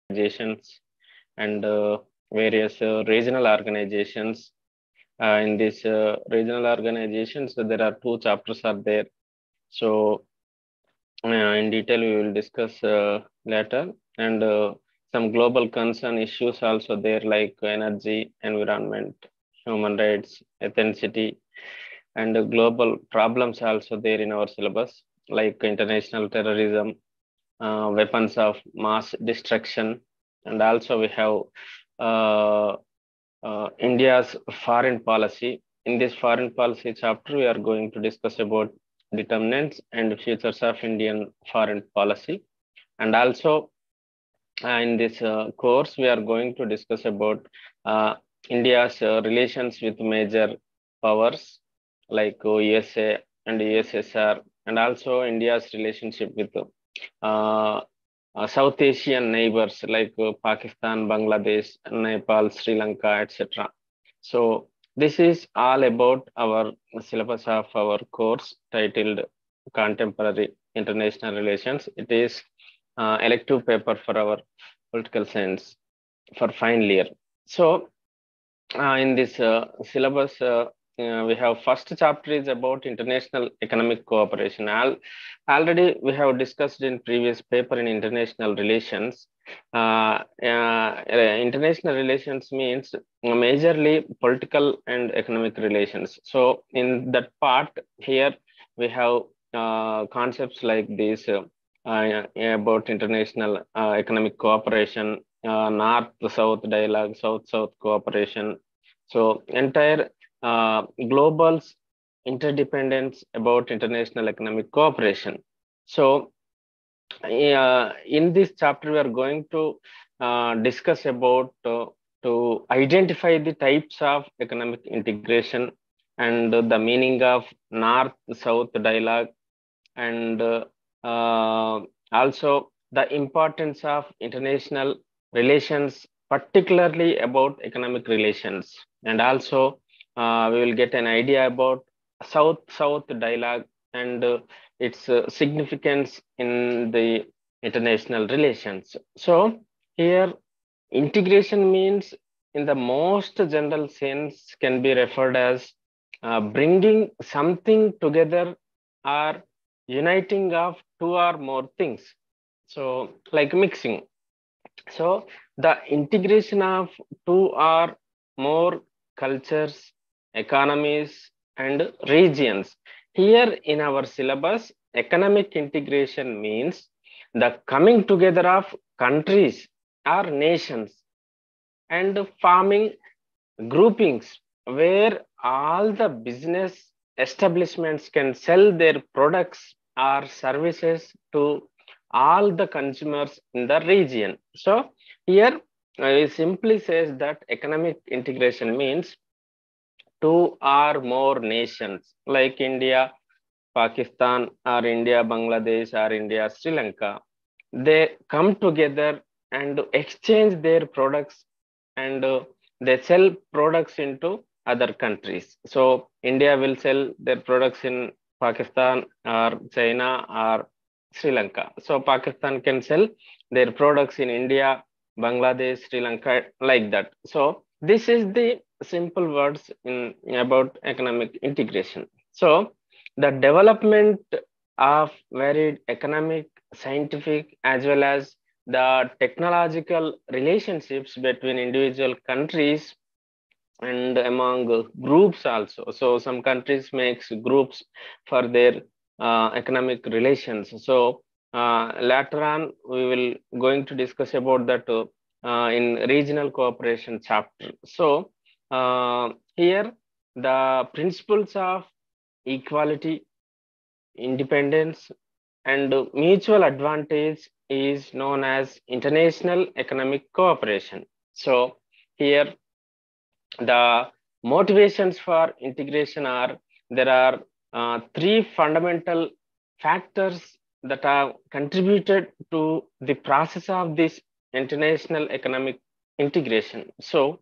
organizations and various regional organizations. In these regional organizations, there are two chapters are there. So in detail, we will discuss later. And some global concern issues also there, like energy, environment, human rights, ethnicity, and global problems also there in our syllabus, like international terrorism, weapons of mass destruction, and also we have uh, India's foreign policy. In this foreign policy chapter, we are going to discuss about determinants and futures of Indian foreign policy. And also in this course, we are going to discuss about uh, India's relations with major powers like USA and USSR, and also India's relationship with South Asian neighbors like Pakistan, Bangladesh, Nepal, Sri Lanka, etc. So this is all about our syllabus of our course titled Contemporary International Relations. It is elective paper for our political science for final year. So in this syllabus, we have first chapter is about international economic cooperation. Already we have discussed in previous paper in international relations. International relations means majorly political and economic relations. So in that part here, we have concepts like this about international economic cooperation, North-South dialogue, South-South cooperation. So entire global's interdependence about international economic cooperation. So in this chapter, we are going to discuss about to identify the types of economic integration and the meaning of North-South dialogue, and also the importance of international relations, particularly about economic relations. And also we will get an idea about South-South dialogue and its significance in the international relations. So here integration means in the most general sense can be referred as bringing something together or uniting of two or more things. So like mixing. So the integration of two or more cultures, economies, and regions. Here in our syllabus, economic integration means the coming together of countries or nations and forming groupings where all the business establishments can sell their products or services to all the consumers in the region. So here it simply says that economic integration means two or more nations like India, Pakistan, or India, Bangladesh, or India, Sri Lanka. They come together and exchange their products, and they sell products into other countries. So India will sell their products in Pakistan or China or Sri Lanka. So Pakistan can sell their products in India, Bangladesh, Sri Lanka, like that. So this is the simple words in about economic integration. So the development of varied economic, scientific, as well as the technological relationships between individual countries and among groups also. So some countries makes groups for their economic relations. So later on we will going to discuss about that in regional cooperation chapter. So here the principles of equality, independence, and mutual advantage is known as international economic cooperation. So here the motivations for integration are there are three fundamental factors that have contributed to the process of this international economic integration. So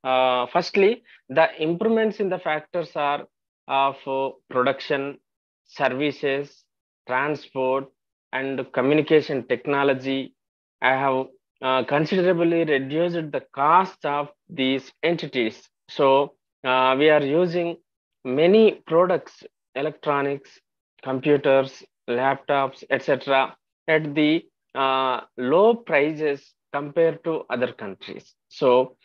firstly, the improvements in the factors are of production, services, transport, and communication technology. I have considerably reduced the cost of these entities. So we are using many products, electronics, computers, laptops, etc., at the low prices compared to other countries. So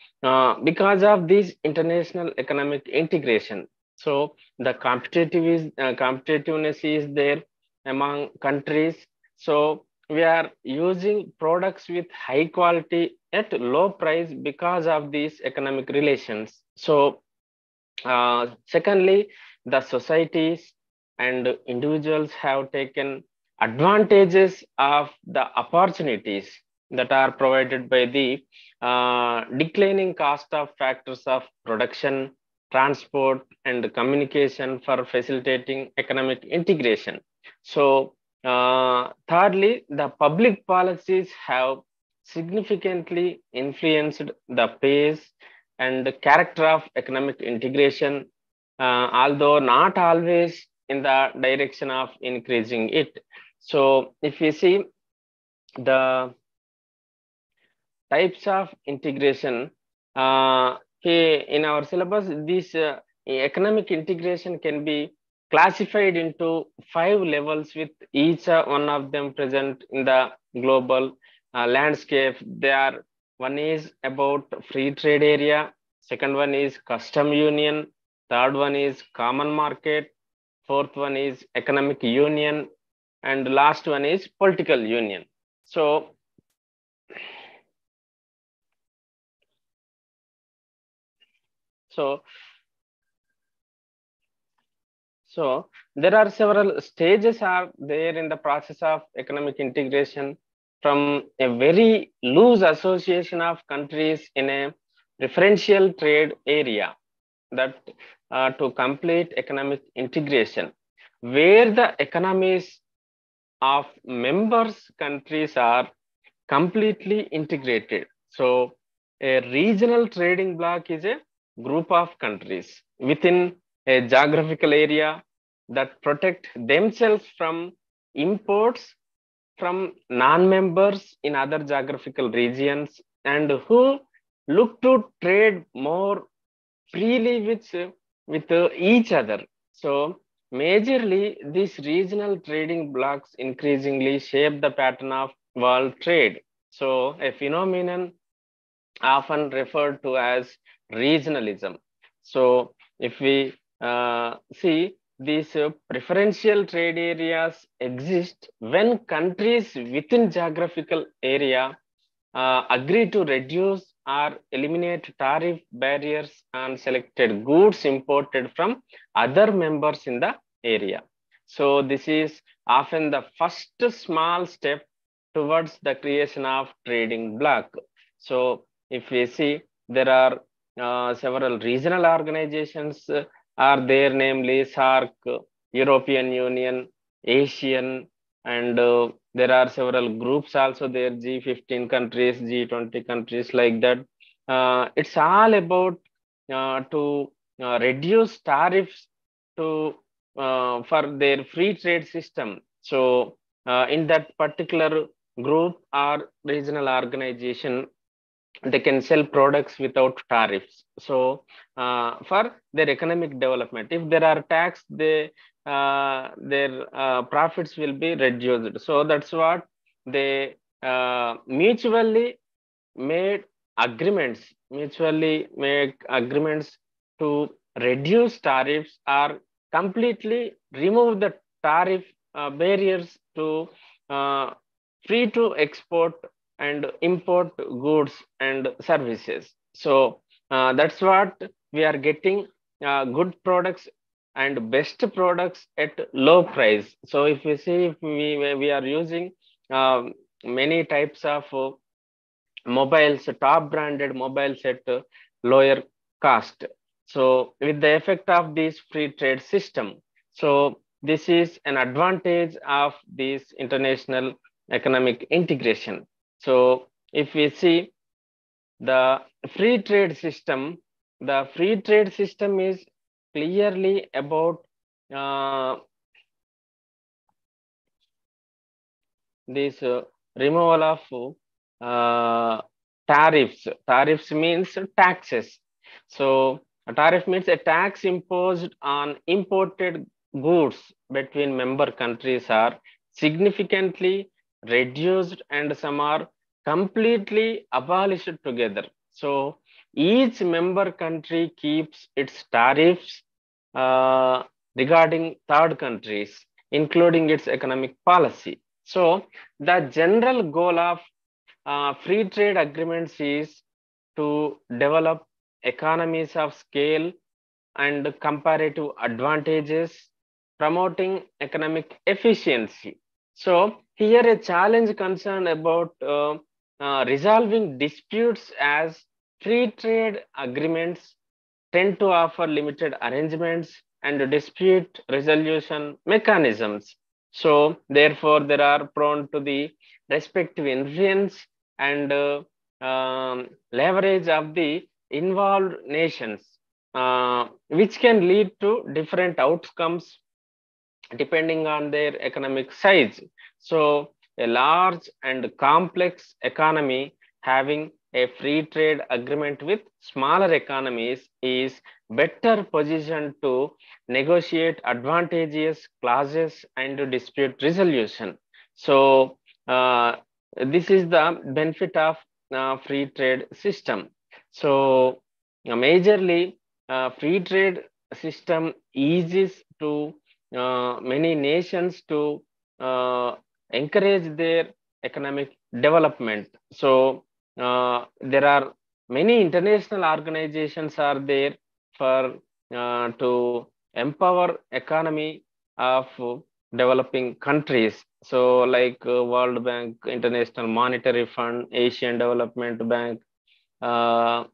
because of this international economic integration, so the competitiveness is there among countries. So we are using products with high quality at low price because of these economic relations. So secondly, the societies and individuals have taken advantages of the opportunities that are provided by the declining cost of factors of production, transport, and communication for facilitating economic integration. So, thirdly, the public policies have significantly influenced the pace and the character of economic integration, although not always in the direction of increasing it. So, if we see the types of integration, in our syllabus, this economic integration can be classified into 5 levels, with each one of them present in the global landscape. One is about free trade area, second one is custom union, third one is common market, fourth one is economic union, and last one is political union. So so So there are several stages are there in the process of economic integration, from a very loose association of countries in a preferential trade area, that to complete economic integration, where the economies of members countries are completely integrated. So a regional trading bloc is a group of countries within a geographical area that protect themselves from imports from non-members in other geographical regions, and who look to trade more freely with each other. So majorly, these regional trading blocks increasingly shape the pattern of world trade. So a phenomenon often referred to as regionalism. So if we see, these preferential trade areas exist when countries within geographical area agree to reduce or eliminate tariff barriers on selected goods imported from other members in the area. So this is often the first small step towards the creation of trading bloc. So if we see, there are several regional organizations are there, namely SAARC, European Union, Asian, and there are several groups also there, G15 countries, G20 countries, like that. It's all about to reduce tariffs to for their free trade system. So in that particular group or regional organization, they can sell products without tariffs. So for their economic development, if there are tax, their profits will be reduced. So that's what they mutually made mutually make agreements to reduce tariffs or completely remove the tariff barriers to uh, free to export and import goods and services. So that's what we are getting, good products and best products at low price. So if we see, if we are using many types of mobiles, top branded mobiles at lower cost. So with the effect of this free trade system, so this is an advantage of this international economic integration. So if we see the free trade system, the free trade system is clearly about uh, this removal of uh, tariffs. Tariffs means taxes. So a tariff means a tax imposed on imported goods between member countries are significantly reduced and some are completely abolished together. So each member country keeps its tariffs uh, regarding third countries, including its economic policy. So the general goal of free trade agreements is to develop economies of scale and comparative advantages, promoting economic efficiency. So, here a challenge concerned about resolving disputes as free trade agreements tend to offer limited arrangements and dispute resolution mechanisms. So, therefore, they are prone to the respective influence and leverage of the involved nations, which can lead to different outcomes depending on their economic size. So, a large and complex economy having a free trade agreement with smaller economies is better positioned to negotiate advantageous clauses and dispute resolution. So, this is the benefit of free trade system. So, majorly, free trade system eases to many nations to encourage their economic development. So there are many international organizations are there for to empower economy of developing countries. So like World Bank, International Monetary Fund, Asian Development Bank, uh,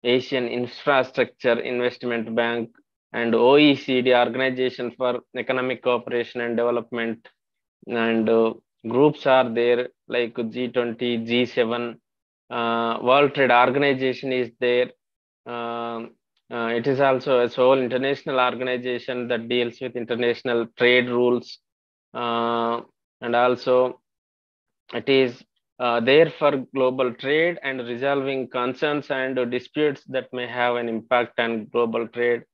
Asian Infrastructure Investment Bank, and OECD, Organization for Economic Cooperation and Development, and groups are there like G20, G7, World Trade Organization is there. Um, it is also a sole international organization that deals with international trade rules, uh, and also it is there for global trade and resolving concerns and disputes that may have an impact on global trade.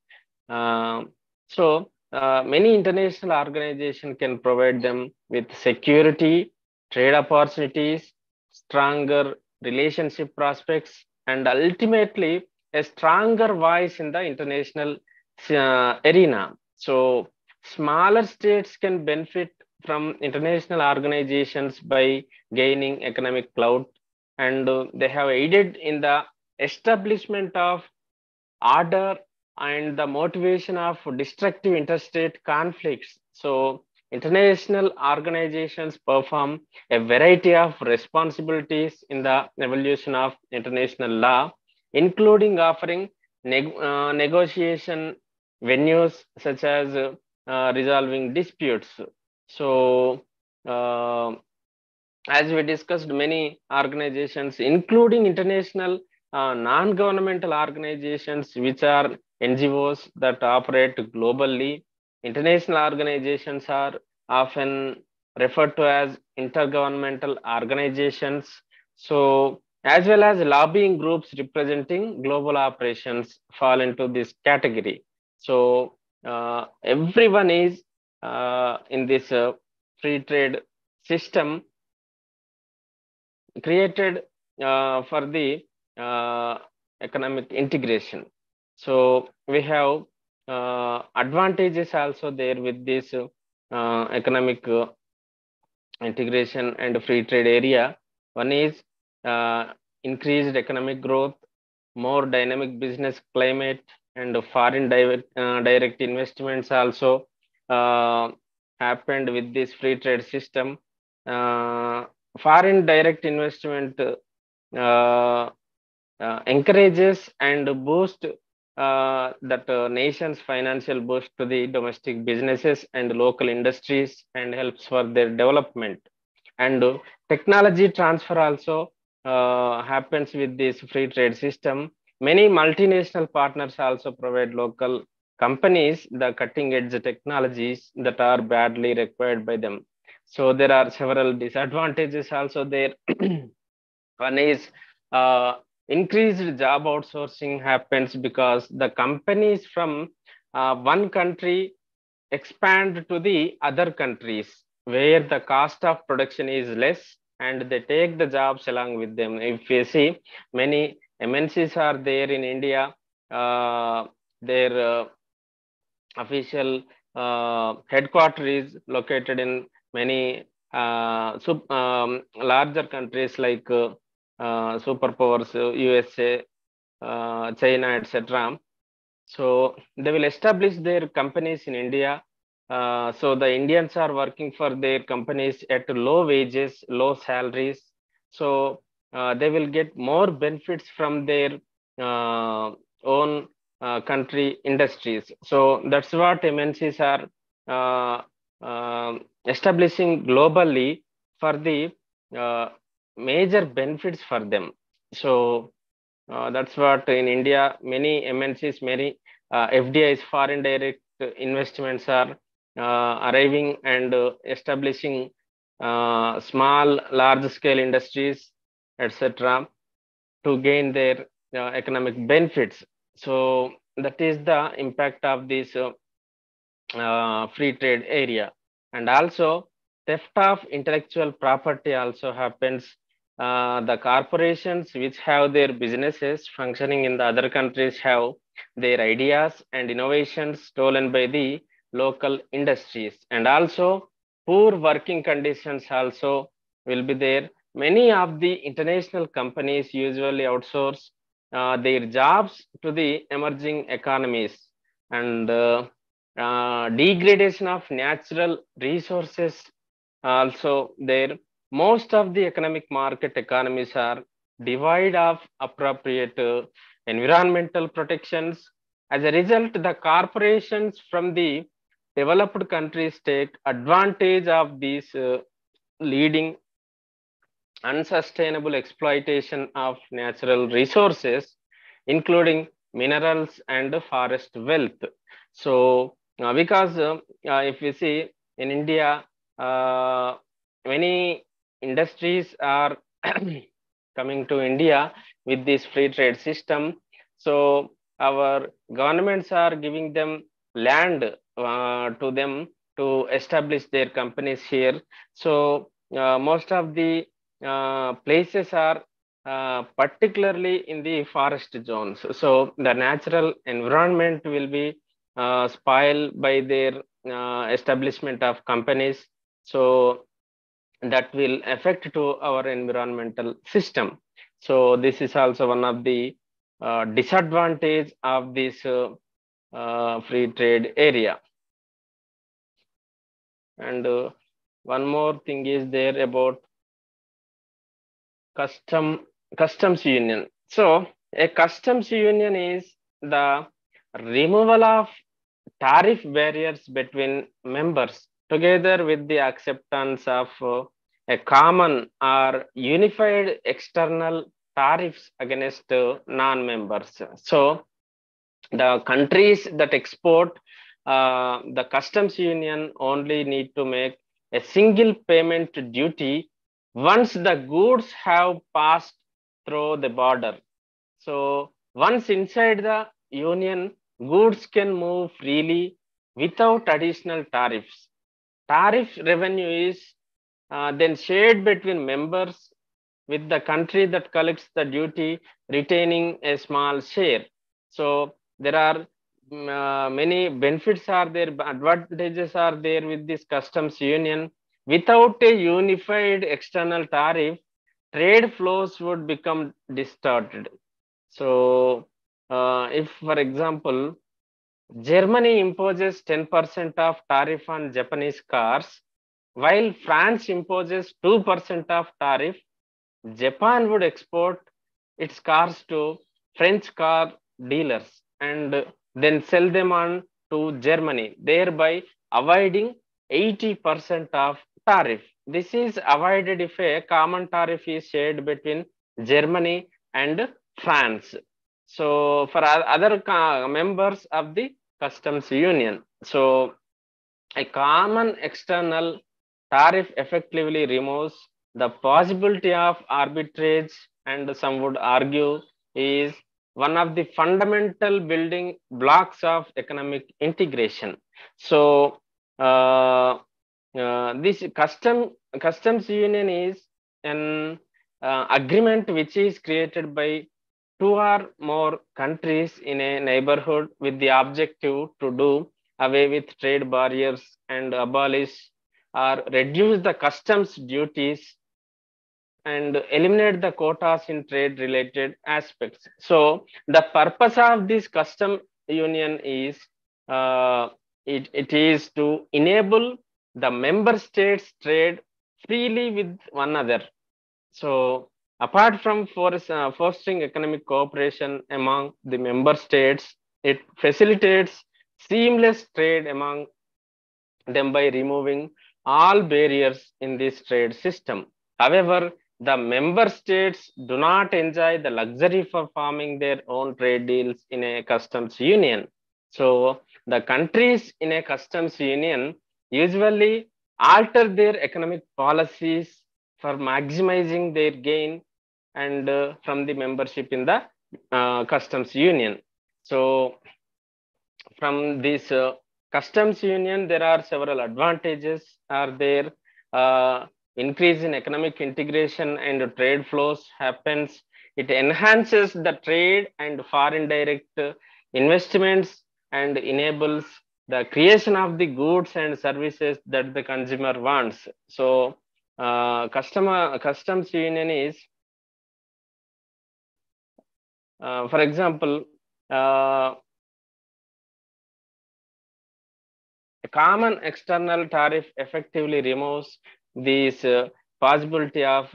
So many international organizations can provide them with security, trade opportunities, stronger relationship prospects, and ultimately a stronger voice in the international arena. So smaller states can benefit from international organizations by gaining economic clout, and they have aided in the establishment of order and the motivation of destructive interstate conflicts. So, international organizations perform a variety of responsibilities in the evolution of international law, including offering negotiation venues such as resolving disputes. So, uh, as we discussed, many organizations, including international non-governmental organizations, which are NGOs that operate globally. International organizations are often referred to as intergovernmental organizations. So, as well as lobbying groups representing global operations fall into this category. So, everyone is in this free trade system created for the uh, economic integration. So we have advantages also there with this economic integration and free trade area. One is increased economic growth, more dynamic business climate, and foreign direct investments also uh, happened with this free trade system. Uh, Foreign direct investment encourages and boost that nation's financial boost to the domestic businesses and local industries and helps for their development. And technology transfer also happens with this free trade system. Many multinational partners also provide local companies the cutting edge technologies that are badly required by them. So there are several disadvantages also there. One is increased job outsourcing happens because the companies from one country expand to the other countries where the cost of production is less and they take the jobs along with them. If you see, many MNCs are there in India, their official headquarters is located in many larger countries like superpowers, USA, China, etc. So they will establish their companies in India. So the Indians are working for their companies at low wages, low salaries. So they will get more benefits from their own country industries. So that's what MNCs are establishing globally for the uh, major benefits for them. So that's what in India, many MNCs, many FDIs, foreign direct investments are arriving and establishing small, large scale industries, etc., to gain their economic benefits. So that is the impact of this free trade area. And also theft of intellectual property also happens. The corporations which have their businesses functioning in the other countries have their ideas and innovations stolen by the local industries. And also poor working conditions also will be there. Many of the international companies usually outsource their jobs to the emerging economies, and degradation of natural resources also there. Most of the economic market economies are devoid of appropriate environmental protections. As a result, the corporations from the developed countries take advantage of these leading unsustainable exploitation of natural resources, including minerals and forest wealth. So, because if we see in India, uh, many industries are coming to India with this free trade system. So, our governments are giving them land to them to establish their companies here. So, most of the places are particularly in the forest zones. So the natural environment will be spoiled by their establishment of companies. So that will affect to our environmental system. So this is also one of the disadvantage of this free trade area. And one more thing is there about custom customs union. So a customs union is the removal of tariff barriers between members together with the acceptance of a common or unified external tariffs against non-members. So the countries that export the customs union only need to make a single payment duty once the goods have passed through the border. So once inside the union, goods can move freely without additional tariffs. Tariff revenue is then shared between members, with the country that collects the duty retaining a small share. So there are many benefits are there, advantages are there with this customs union. Without a unified external tariff, trade flows would become distorted. So if, for example, Germany imposes 10% of tariff on Japanese cars, while France imposes 2% of tariff, Japan would export its cars to French car dealers and then sell them on to Germany, thereby avoiding 80% of tariff. This is avoided if a common tariff is shared between Germany and France. So for other members of the customs union, so a common external tariff effectively removes the possibility of arbitrage, and some would argue, is one of the fundamental building blocks of economic integration. So, this customs union is an agreement which is created by two or more countries in a neighborhood with the objective to do away with trade barriers and abolish or reduce the customs duties and eliminate the quotas in trade related aspects. So the purpose of this custom union is uh, it is to enable the member states trade freely with one another. So apart from fostering economic cooperation among the member states, it facilitates seamless trade among them by removing all barriers in this trade system. However, the member states do not enjoy the luxury for forming their own trade deals in a customs union. So, the countries in a customs union usually alter their economic policies for maximizing their gain and from the membership in the customs union. So, from this customs union, there are several advantages are there. uh, Increase in economic integration and trade flows happens. It enhances the trade and foreign direct investments and enables the creation of the goods and services that the consumer wants. So customs union is, for example, uh, a common external tariff effectively removes this possibility of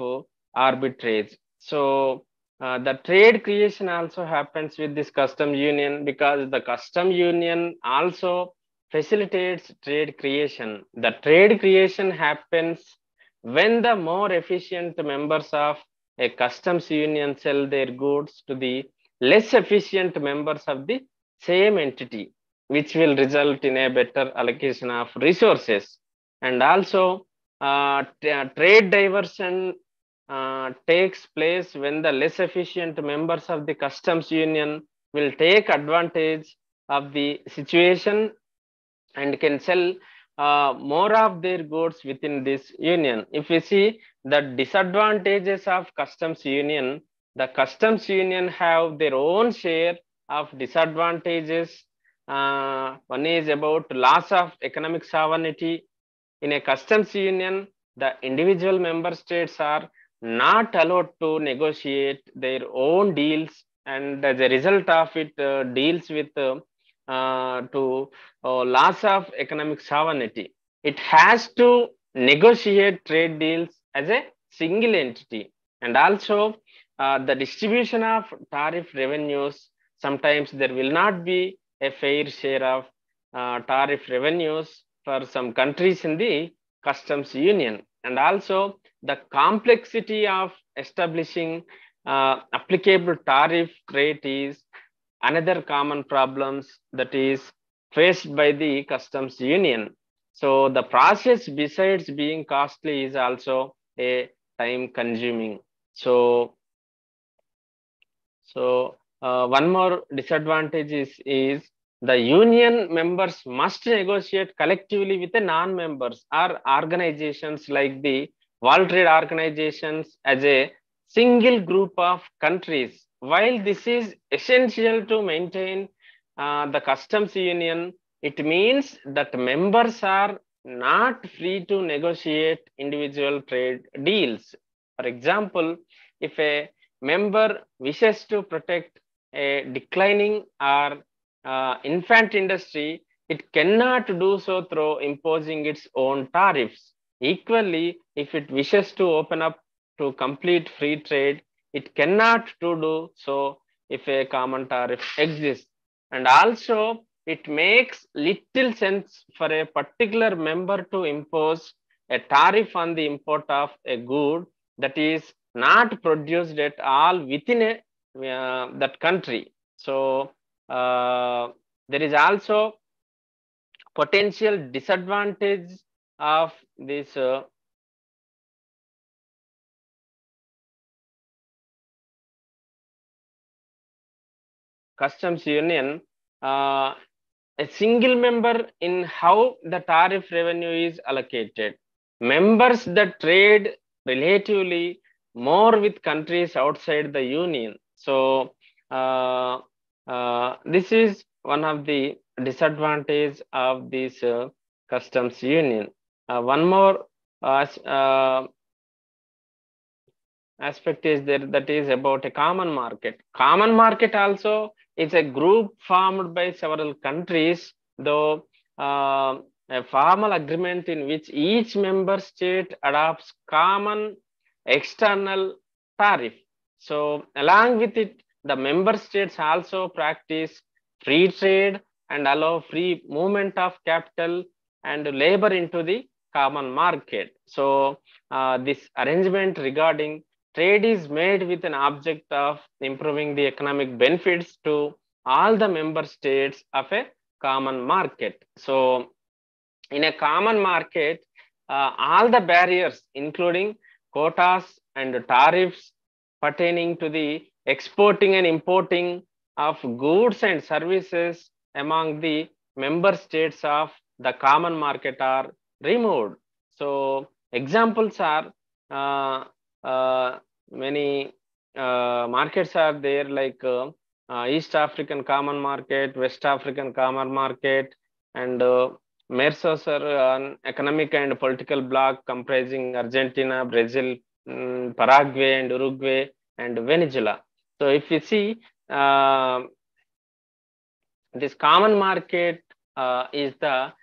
arbitrage. So the trade creation also happens with this custom union, because the custom union also facilitates trade creation. The trade creation happens when the more efficient members of a customs union sell their goods to the less efficient members of the same entity, which will result in a better allocation of resources. And also, trade diversion takes place when the less efficient members of the customs union will take advantage of the situation and can sell more of their goods within this union. If we see the disadvantages of customs union, the customs union have their own share of disadvantages. One is about loss of economic sovereignty. In a customs union, the individual member states are not allowed to negotiate their own deals, and as a result of it, deals with to loss of economic sovereignty. It has to negotiate trade deals as a single entity. And also, the distribution of tariff revenues, sometimes there will not be a fair share of tariff revenues for some countries in the customs union. And also, the complexity of establishing applicable tariff rate is another common problems that is faced by the customs union. So the process, besides being costly, is also a time consuming. So one more disadvantage is the union members must negotiate collectively with the non-members or organizations like the World Trade Organizations as a single group of countries. While this is essential to maintain the customs union, it means that members are not free to negotiate individual trade deals. For example, if a member wishes to protect a declining or infant industry, it cannot do so through imposing its own tariffs. Equally, if it wishes to open up to complete free trade, it cannot to do so if a common tariff exists. And also, it makes little sense for a particular member to impose a tariff on the import of a good that is not produced at all within that country. So there is also potential disadvantage of this customs union, uh, a single member in how the tariff revenue is allocated. Members that trade relatively more with countries outside the union. So uh, this is one of the disadvantage of this customs union. One more aspect is there, that is about a common market. Common market also is a group formed by several countries, though a formal agreement in which each member state adopts common external tariff. So along with it, the member states also practice free trade and allow free movement of capital and labor into the common market. So this arrangement regarding trade is made with an object of improving the economic benefits to all the member states of a common market. So in a common market, all the barriers, including quotas and tariffs pertaining to the exporting and importing of goods and services among the member states of the common market, are removed. So examples are uh, uh, many markets are there, like East African Common Market, West African Common Market, and Mercosur, an economic and political bloc comprising Argentina, Brazil, Paraguay, and Uruguay, and Venezuela. So if you see, uh, this common market is the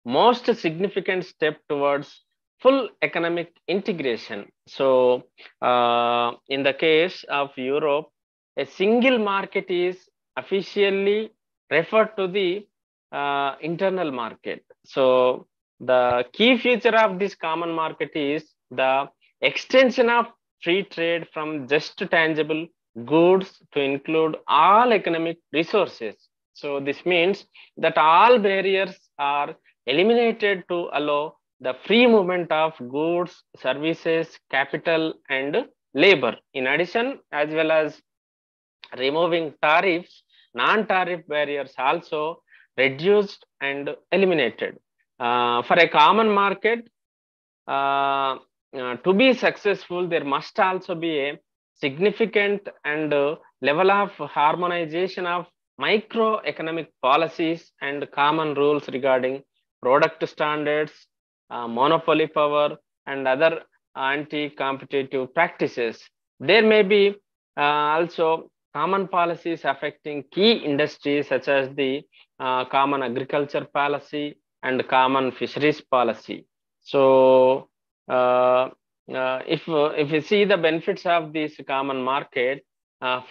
most significant step towards full economic integration. So in the case of Europe, a single market is officially referred to the internal market. So the key feature of this common market is the extension of free trade from just tangible goods to include all economic resources. So this means that all barriers are eliminated to allow the free movement of goods, services, capital, and labor. In addition, as well as removing tariffs, non-tariff barriers also reduced and eliminated. For a common market, to be successful, there must also be a significant and level of harmonization of microeconomic policies and common rules regarding product standards, monopoly power, and other anti-competitive practices. There may be also common policies affecting key industries such as the common agriculture policy and common fisheries policy. So if you see the benefits of this common market,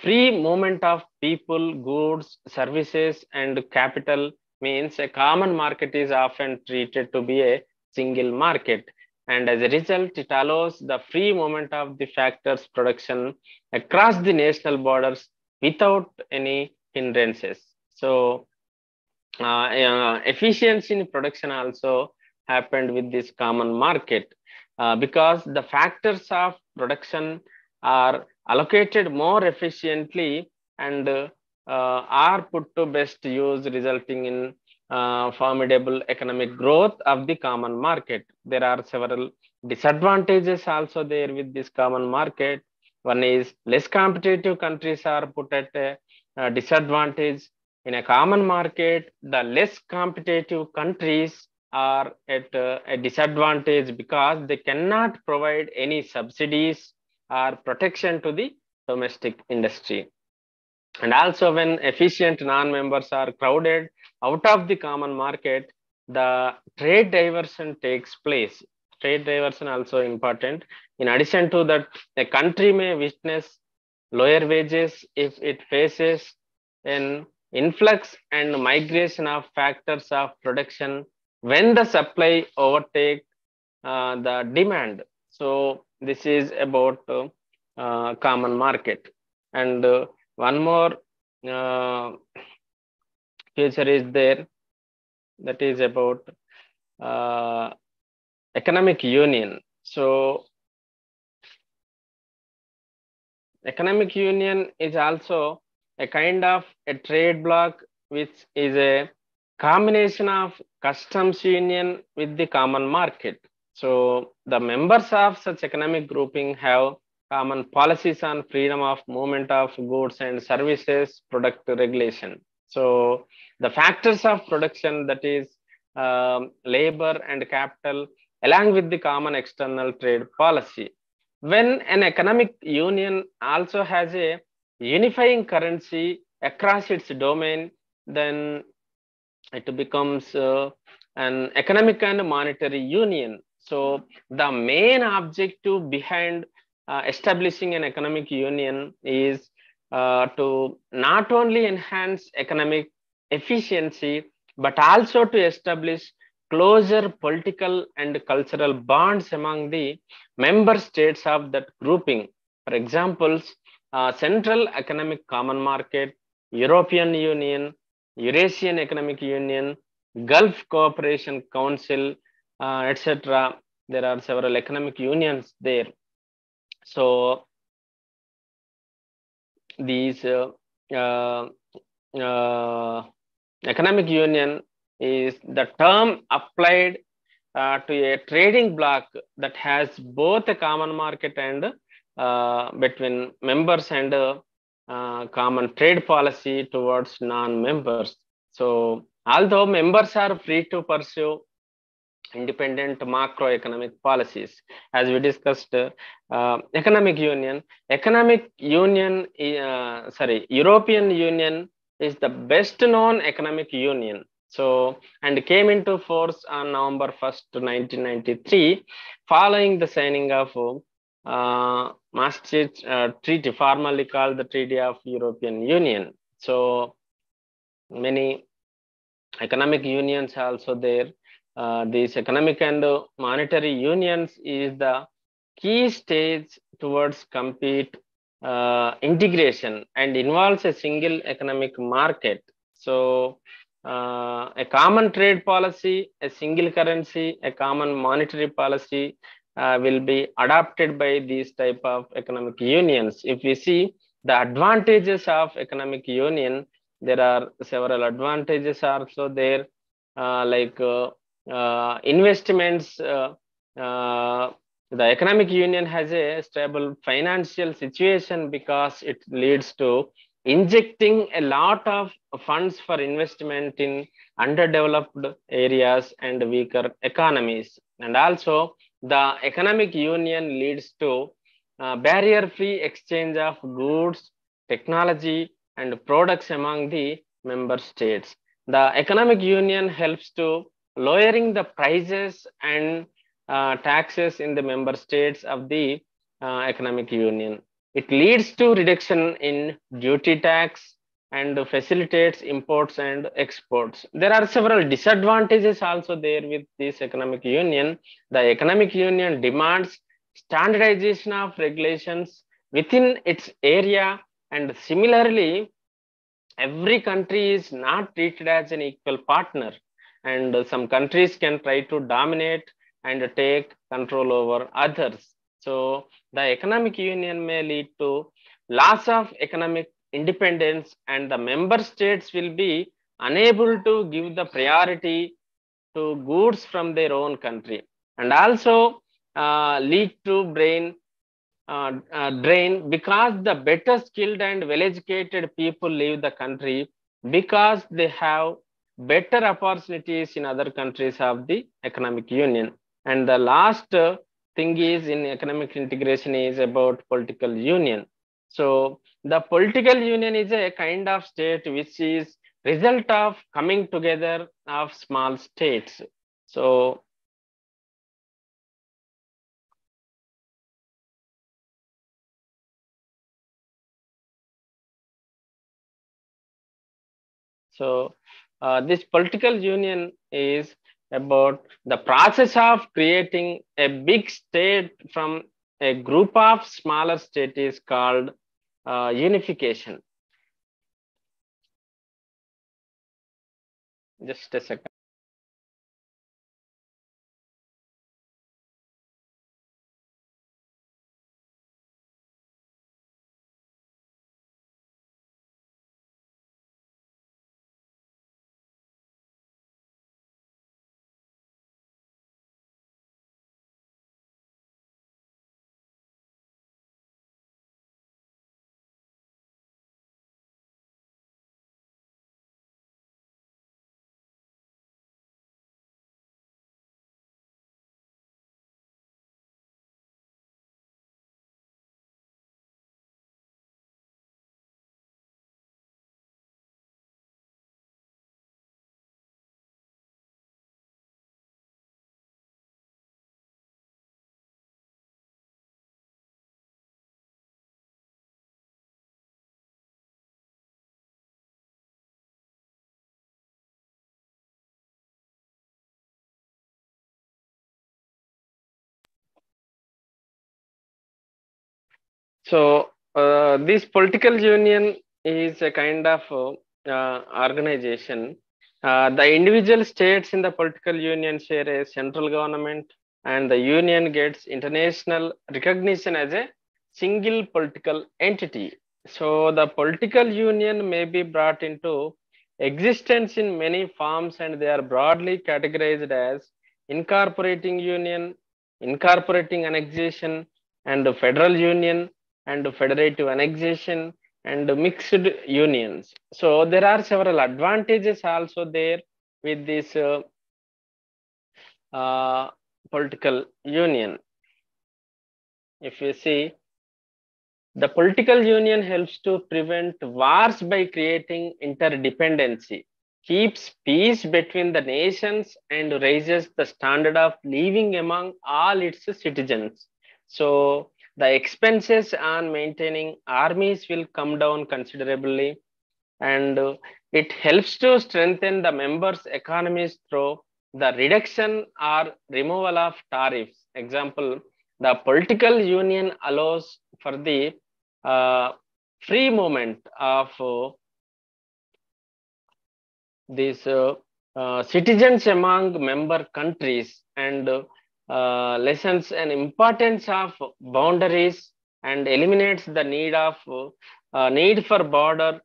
free movement of people, goods, services, and capital means a common market is often treated to be a single market. And as a result, it allows the free movement of the factors production across the national borders without any hindrances. So efficiency in production also happened with this common market because the factors of production are allocated more efficiently and are put to best use, resulting in formidable economic growth of the common market. There are several disadvantages also there with this common market. One is less competitive countries are put at a disadvantage. In a common market, the less competitive countries are at a disadvantage because they cannot provide any subsidies or protection to the domestic industry. And also, when efficient non-members are crowded out of the common market, the trade diversion takes place. Trade diversion also important. In addition to that, a country may witness lower wages if it faces an influx and migration of factors of production when the supply overtake the demand. So this is about common market. And one more uh, feature is there, that is about uh, economic union. So economic union is also a kind of a trade bloc which is a combination of customs union with the common market. So the members of such economic grouping have common policies on freedom of movement of goods and services, product regulation. So the factors of production, that is labor and capital, along with the common external trade policy. When an economic union also has a unifying currency across its domain, then it becomes an economic and monetary union. So the main objective behind establishing an economic union is to not only enhance economic efficiency, but also to establish closer political and cultural bonds among the member states of that grouping. For examples, Central Economic Common Market, European Union, Eurasian Economic Union, Gulf Cooperation Council, etc. There are several economic unions there. So these uh, uh, economic union is the term applied to a trading bloc that has both a common market and between members and common trade policy towards non-members. So although members are free to pursue independent macroeconomic policies, as we discussed, European Union is the best known economic union. So and came into force on November 1st, 1993, following the signing of Maastricht Treaty, formerly called the Treaty of European Union. So many economic unions are also there. These economic and monetary unions is the key stage towards complete integration and involves a single economic market. So a common trade policy, a single currency, a common monetary policy will be adopted by these type of economic unions. If we see the advantages of economic union, there are several advantages also there, investments. The economic union has a stable financial situation because it leads to injecting a lot of funds for investment in underdeveloped areas and weaker economies. And also the economic union leads to barrier-free exchange of goods, technology, and products among the member states. The economic union helps to lowering the prices and taxes in the member states of the economic union. It leads to reduction in duty tax and facilitates imports and exports. There are several disadvantages also there with this economic union. The economic union demands standardization of regulations within its area, and similarly, every country is not treated as an equal partner, and some countries can try to dominate and take control over others. So the economic union may lead to loss of economic independence, and the member states will be unable to give the priority to goods from their own country, and also lead to drain, because the better skilled and well educated people leave the country because they have better opportunities in other countries of the economic union. And the last thing is in economic integration is about political union. So the political union is a kind of state which is result of coming together of small states. So So this political union is about the process of creating a big state from a group of smaller states is called unification. Just a second. This political union is a kind of organization. The individual states in the political union share a central government, and the union gets international recognition as a single political entity. So, the political union may be brought into existence in many forms, and they are broadly categorized as incorporating union, incorporating annexation, and federal union and federative annexation and mixed unions. So there are several advantages also there with this uh, political union. If you see, the political union helps to prevent wars by creating interdependency, keeps peace between the nations, and raises the standard of living among all its citizens. So, the expenses on maintaining armies will come down considerably, and it helps to strengthen the members' economies through the reduction or removal of tariffs. Example, the political union allows for the uh, free movement of these citizens among member countries, and lessens an importance of boundaries and eliminates the need for border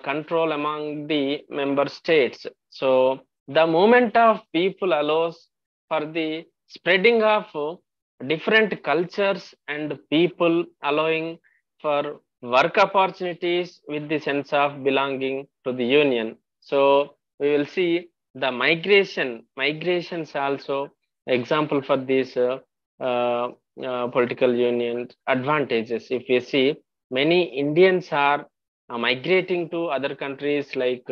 control among the member states. So the movement of people allows for the spreading of different cultures and people, allowing for work opportunities with the sense of belonging to the union. So we will see the migrations also example for these political union advantages. If you see, many Indians are migrating to other countries like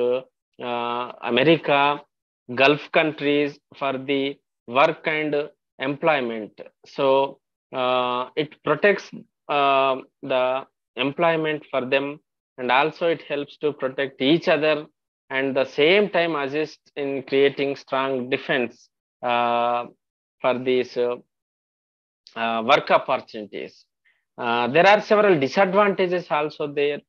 America, Gulf countries for the work and employment. So it protects the employment for them, and also it helps to protect each other, and the same time assist in creating strong defense uh, for these work opportunities. There are several disadvantages also there.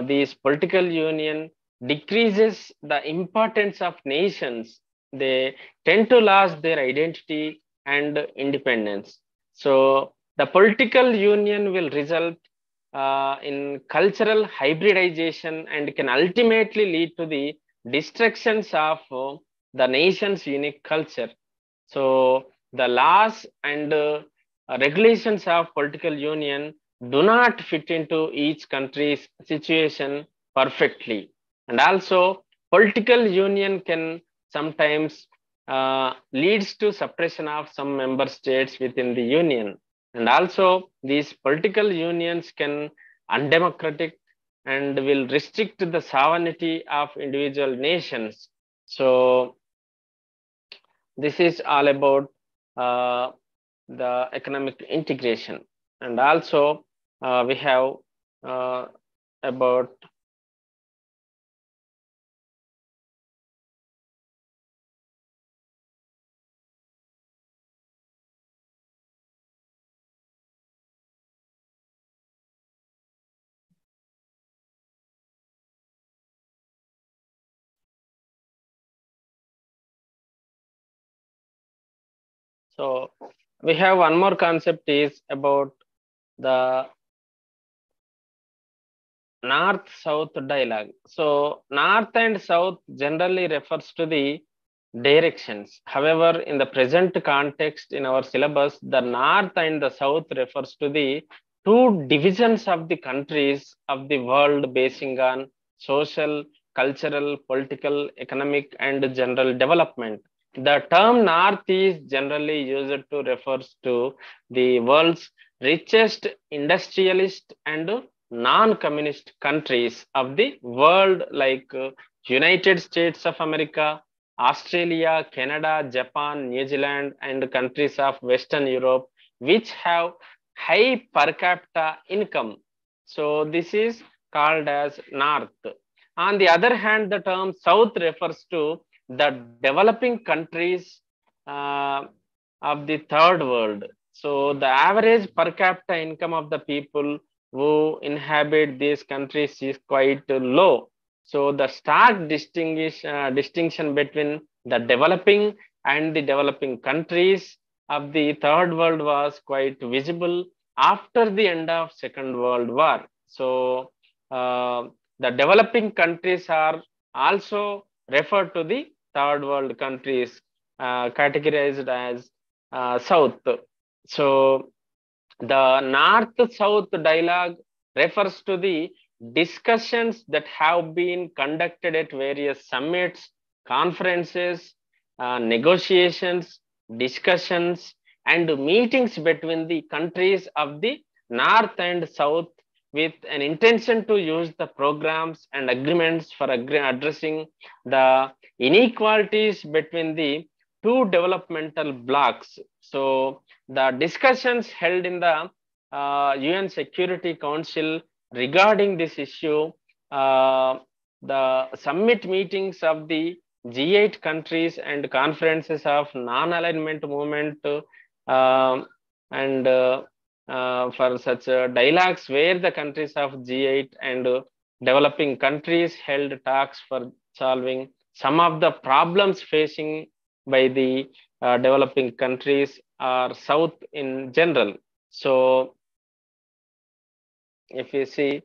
This political union decreases the importance of nations. They tend to lose their identity and independence. So the political union will result in cultural hybridization and can ultimately lead to the destructions of the nation's unique culture. So the laws and regulations of political union do not fit into each country's situation perfectly. And also, political union can sometimes leads to suppression of some member states within the union. And also, these political unions can undemocratic and will restrict the sovereignty of individual nations. So this is all about uh, the economic integration, and also we have uh, about so we have one more concept is about the north south dialogue. So north and south generally refers to the directions. However, in the present context in our syllabus, the north and the south refers to the two divisions of the countries of the world basing on social, cultural, political, economic, and general development. The term north is generally used to refers to the world's richest industrialist and non-communist countries of the world like United States of America, Australia, Canada, Japan, New Zealand, and countries of Western Europe, which have high per capita income. So this is called as North. On the other hand, the term South refers to the developing countries uh, of the third world. So the average per capita income of the people who inhabit these countries is quite low. So the stark distinction between the developing and the developing countries of the third world was quite visible after the end of Second World War. So the developing countries are also referred to the third world countries, categorized as South. So the North-South dialogue refers to the discussions that have been conducted at various summits, conferences, negotiations, discussions, and meetings between the countries of the North and South with an intention to use the programs and agreements for addressing the inequalities between the two developmental blocks. So the discussions held in the UN Security Council regarding this issue, the summit meetings of the G8 countries and conferences of non-alignment movement, and for such dialogues where the countries of G8 and developing countries held talks for solving some of the problems facing by the developing countries or South in general. So if you see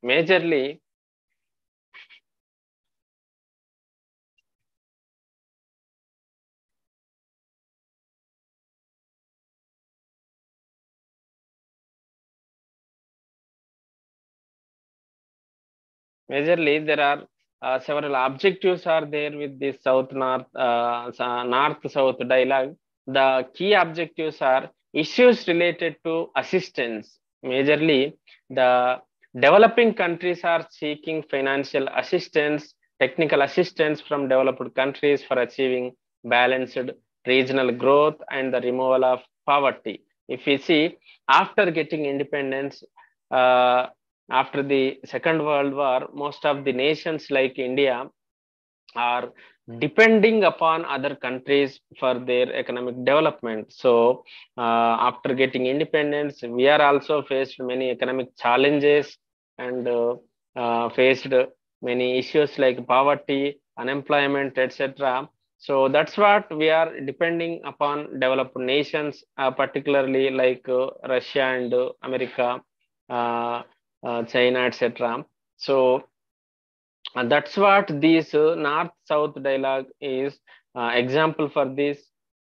majorly, there are several objectives are there with this North South dialogue. The key objectives are issues related to assistance. Majorly, the developing countries are seeking financial assistance, technical assistance from developed countries for achieving balanced regional growth and the removal of poverty. If we see, after getting independence, uh, after the Second World War, most of the nations like India are depending upon other countries for their economic development. So, after getting independence, we are also faced many economic challenges and faced many issues like poverty, unemployment, etc. So that's what we are depending upon developed nations, particularly like Russia and America, uh, China, etc. So and that's what this North-South dialogue is example for this,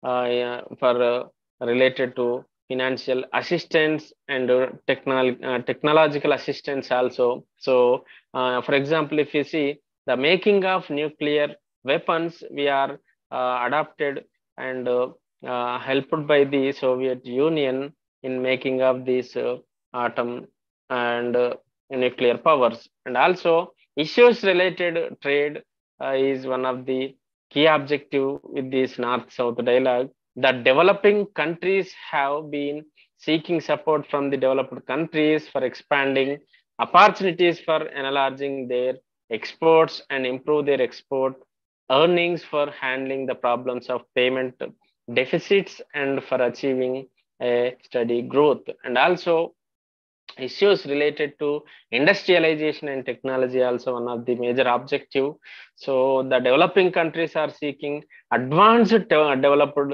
yeah, for related to financial assistance and technological assistance also. So, for example, if you see the making of nuclear weapons, we are adopted and helped by the Soviet Union in making of these atom and nuclear powers, and also issues related trade is one of the key objective with this North-South dialogue. The developing countries have been seeking support from the developed countries for expanding opportunities for enlarging their exports and improve their export earnings, for handling the problems of payment deficits and for achieving a steady growth, and also issues related to industrialization and technology also one of the major objective. So the developing countries are seeking advanced developed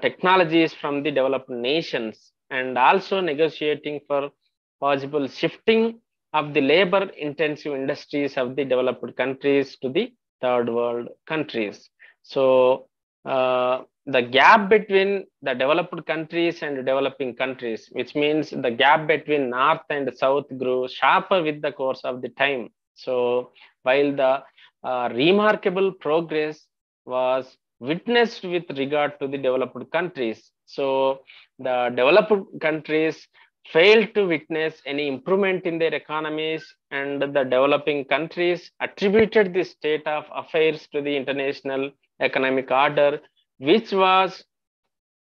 technologies from the developed nations, and also negotiating for possible shifting of the labor intensive industries of the developed countries to the third world countries. So the gap between the developed countries and developing countries, which means the gap between North and South, grew sharper with the course of the time. So, while the remarkable progress was witnessed with regard to the developed countries, so the developed countries failed to witness any improvement in their economies, and the developing countries attributed the state of affairs to the international economic order, which was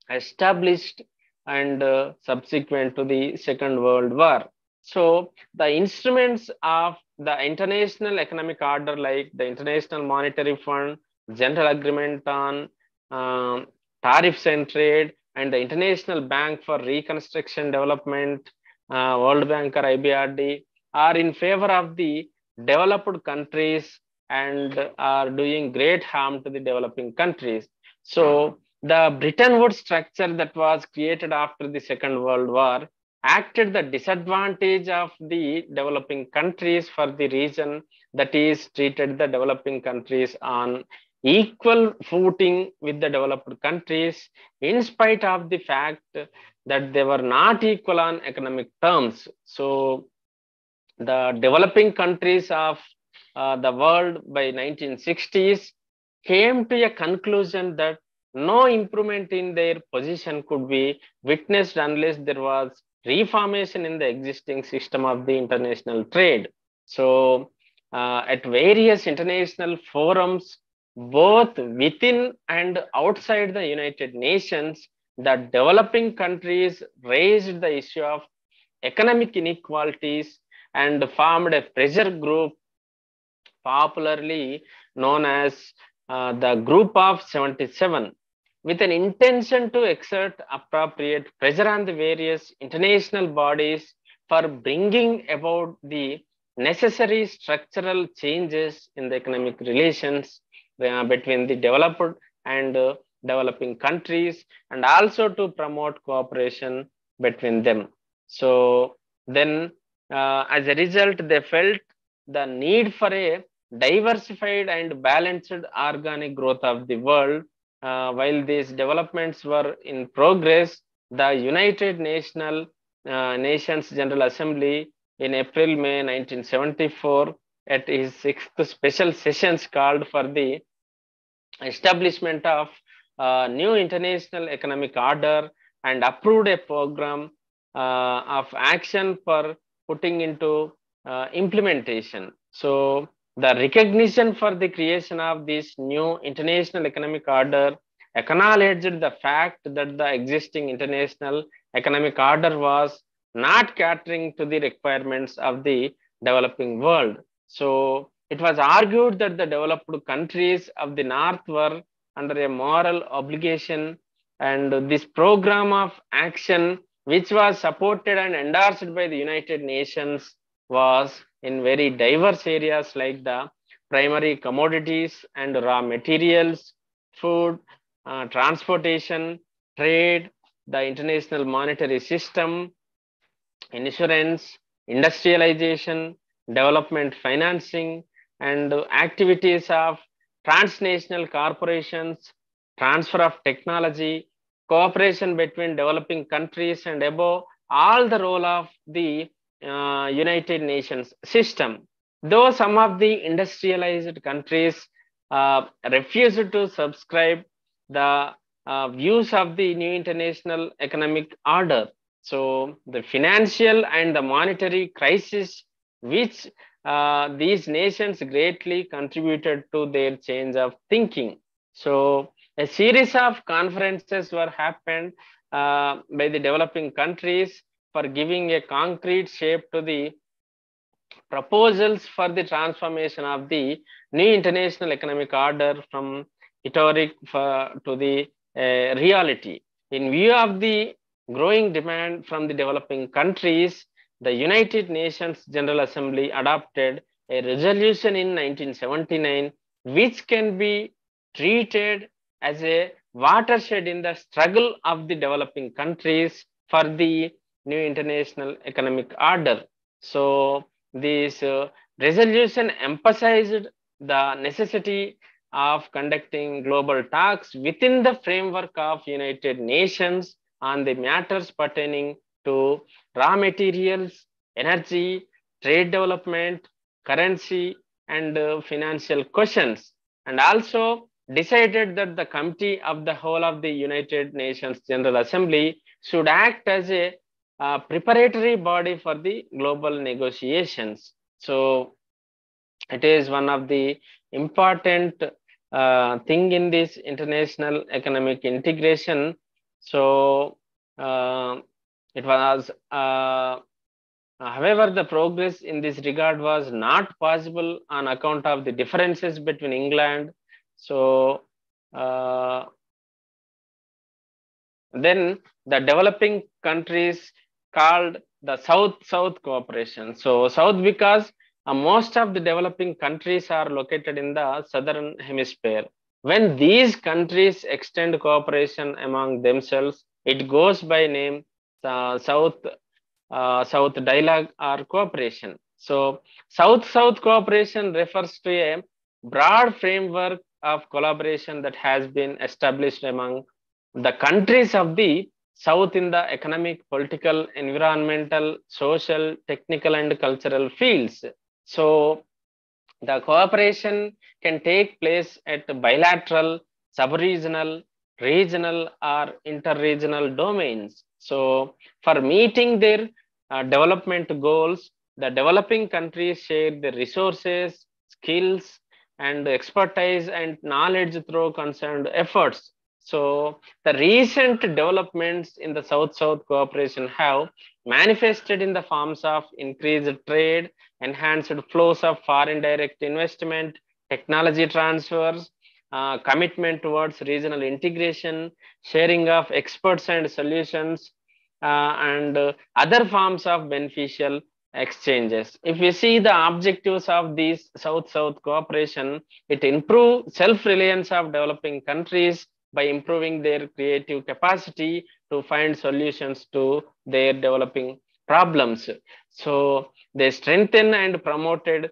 established and subsequent to the Second World War. So the instruments of the international economic order, like the International Monetary Fund, General Agreement on um, Tariffs and Trade, and the International Bank for Reconstruction Development, World Bank or IBRD, are in favor of the developed countries and are doing great harm to the developing countries. So the Bretton Woods structure that was created after the Second World War acted the disadvantage of the developing countries for the region, that is treated the developing countries on equal footing with the developed countries, in spite of the fact that they were not equal on economic terms. So the developing countries of the world by 1960s came to a conclusion that no improvement in their position could be witnessed unless there was reformation in the existing system of the international trade. So at various international forums, both within and outside the United Nations, the developing countries raised the issue of economic inequalities and formed a pressure group popularly known as the Group of 77, with an intention to exert appropriate pressure on the various international bodies for bringing about the necessary structural changes in the economic relations between the developed and developing countries, and also to promote cooperation between them. So then, as a result, they felt the need for a diversified and balanced organic growth of the world. While these developments were in progress, the Nations General Assembly in April-May 1974, at his sixth special sessions, called for the establishment of new international economic order and approved a program of action for putting into implementation. So the recognition for the creation of this new international economic order acknowledged the fact that the existing international economic order was not catering to the requirements of the developing world. So it was argued that the developed countries of the North were under a moral obligation, and this program of action, which was supported and endorsed by the United Nations, was in very diverse areas like the primary commodities and raw materials, food, transportation, trade, the international monetary system, insurance, industrialization, development financing, and activities of transnational corporations, transfer of technology, cooperation between developing countries, and above all, the role of the United Nations system. Though some of the industrialized countries refused to subscribe the views of the new international economic order, so the financial and the monetary crisis, which these nations greatly contributed to their change of thinking. So a series of conferences were happened by the developing countries for giving a concrete shape to the proposals for the transformation of the new international economic order from rhetoric to the reality. In view of the growing demand from the developing countries, the United Nations General Assembly adopted a resolution in 1979, which can be treated as a watershed in the struggle of the developing countries for the new international economic order. So, this resolution emphasized the necessity of conducting global talks within the framework of United Nations on the matters pertaining to raw materials, energy, trade development, currency, and financial questions, and also decided that the Committee of the Whole of the United Nations General Assembly should act as a preparatory body for the global negotiations. So it is one of the important thing in this international economic integration. So it was However, the progress in this regard was not possible on account of the differences between England. So, then the developing countries called the South-South cooperation. So, South because most of the developing countries are located in the southern hemisphere. When these countries extend cooperation among themselves, it goes by name South dialogue or cooperation. So, South South cooperation refers to a broad framework of collaboration that has been established among the countries of the South in the economic, political, environmental, social, technical, and cultural fields. So, the cooperation can take place at bilateral, sub-regional, regional, or interregional domains. So, for meeting their development goals, the developing countries share the resources, skills, and expertise and knowledge through concerned efforts. So, the recent developments in the South South cooperation have manifested in the forms of increased trade, enhanced flows of foreign direct investment, technology transfers, commitment towards regional integration, sharing of experts and solutions, and other forms of beneficial exchanges. If we see the objectives of these South-South cooperation, it improves self-reliance of developing countries by improving their creative capacity to find solutions to their developing problems. So they strengthen and promoted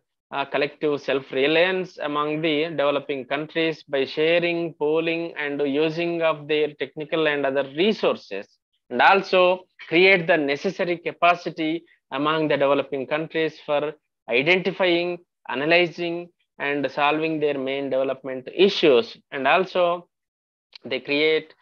collective self-reliance among the developing countries by sharing, pooling, and using of their technical and other resources, and also create the necessary capacity among the developing countries for identifying, analyzing, and solving their main development issues. And also they create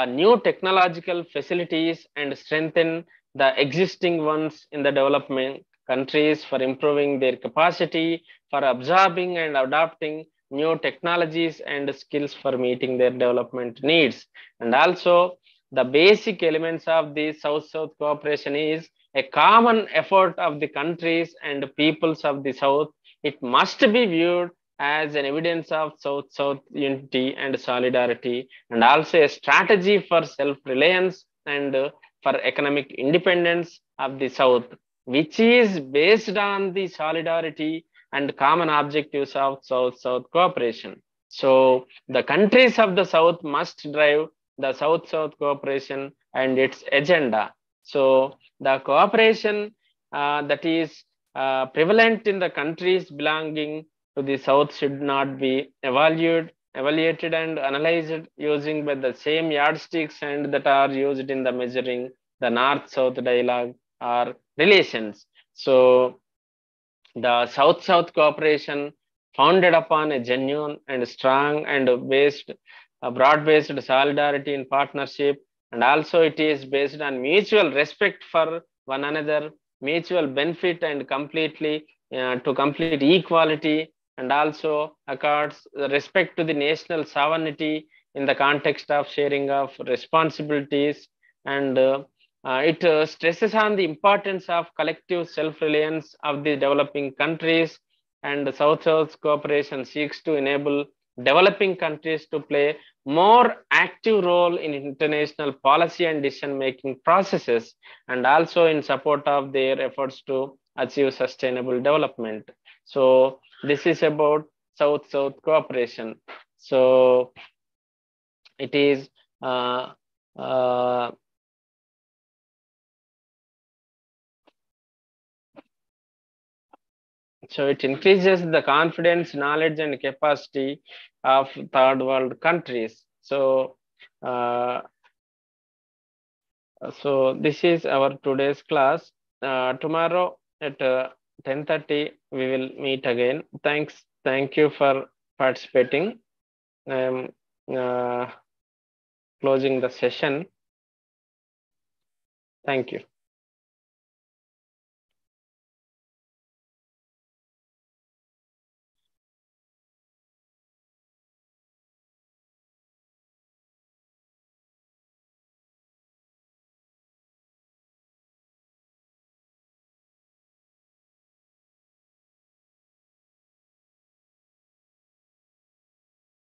new technological facilities and strengthen the existing ones in the development countries for improving their capacity for absorbing and adopting new technologies and skills for meeting their development needs. And also the basic elements of the South-South cooperation is a common effort of the countries and peoples of the South. It must be viewed as an evidence of South-South unity and solidarity, and also a strategy for self-reliance and for economic independence of the South, which is based on the solidarity and common objectives of South-South cooperation. So the countries of the South must drive the South-South cooperation and its agenda. So the cooperation that is prevalent in the countries belonging to the South should not be evaluated and analyzed using by the same yardsticks and that are used in the measuring the North-South dialogue or relations. So the South-South cooperation founded upon a genuine and strong and broad-based solidarity and partnership, and also it is based on mutual respect for one another, mutual benefit, and completely to complete equality, and also accords respect to the national sovereignty in the context of sharing of responsibilities, and it stresses on the importance of collective self-reliance of the developing countries, and the South-South cooperation seeks to enable developing countries to play more active role in international policy and decision-making processes, and also in support of their efforts to achieve sustainable development. So this is about South-South cooperation. So it is so it increases the confidence, knowledge, and capacity of third world countries. So so this is our today's class. Tomorrow at 10:30 we will meet again. Thank you for participating. I am closing the session. Thank you.